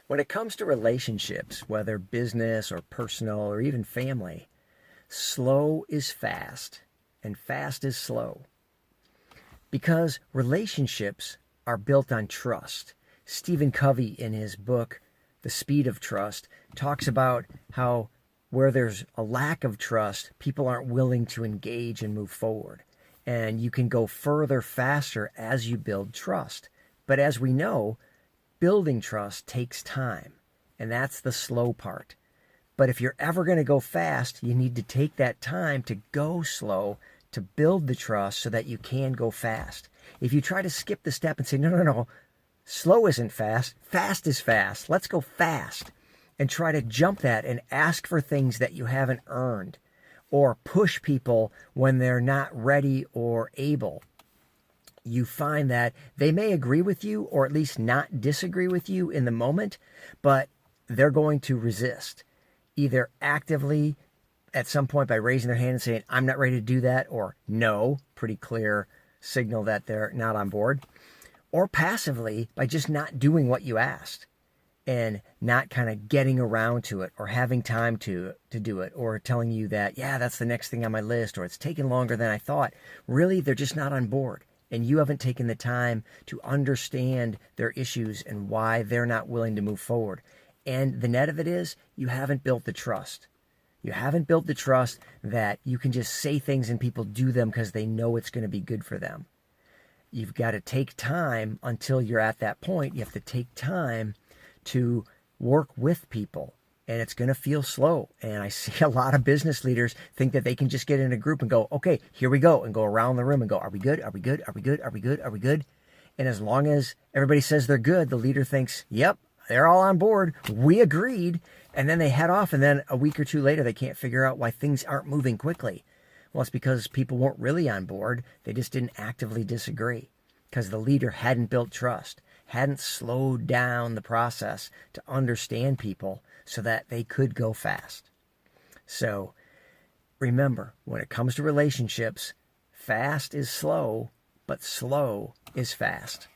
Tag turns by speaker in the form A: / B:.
A: When it comes to relationships, whether business or personal or even family, slow is fast and fast is slow. Because relationships are built on trust. Stephen Covey, in his book, The Speed of Trust, talks about how where there's a lack of trust, people aren't willing to engage and move forward. And you can go further faster as you build trust. But as we know, building trust takes time, and that's the slow part. But if you're ever going to go fast, you need to take that time to go slow to build the trust so that you can go fast. If you try to skip the step and say, no, no, no, slow isn't fast, fast is fast, let's go fast, and try to jump that and ask for things that you haven't earned, or push people when they're not ready or able, you find that they may agree with you or at least not disagree with you in the moment, but they're going to resist, either actively at some point by raising their hand and saying, I'm not ready to do that, or no, pretty clear signal that they're not on board, or passively by just not doing what you asked and not kind of getting around to it or having time to do it, or telling you that, yeah, that's the next thing on my list, or it's taking longer than I thought. Really, they're just not on board. And you haven't taken the time to understand their issues and why they're not willing to move forward. And the net of it is, you haven't built the trust. You haven't built the trust that you can just say things and people do them because they know it's going to be good for them. You've got to take time until you're at that point. You have to take time to work with people. And it's going to feel slow. And I see a lot of business leaders think that they can just get in a group and go, okay, here we go, and go around the room and go, are we good? Are we good? Are we good? Are we good? Are we good? And as long as everybody says they're good, the leader thinks, yep, they're all on board. We agreed. And then they head off. And then a week or two later, they can't figure out why things aren't moving quickly. Well, it's because people weren't really on board. They just didn't actively disagree because the leader hadn't built trust, hadn't slowed down the process to understand people so that they could go fast. So remember, when it comes to relationships, fast is slow, but slow is fast.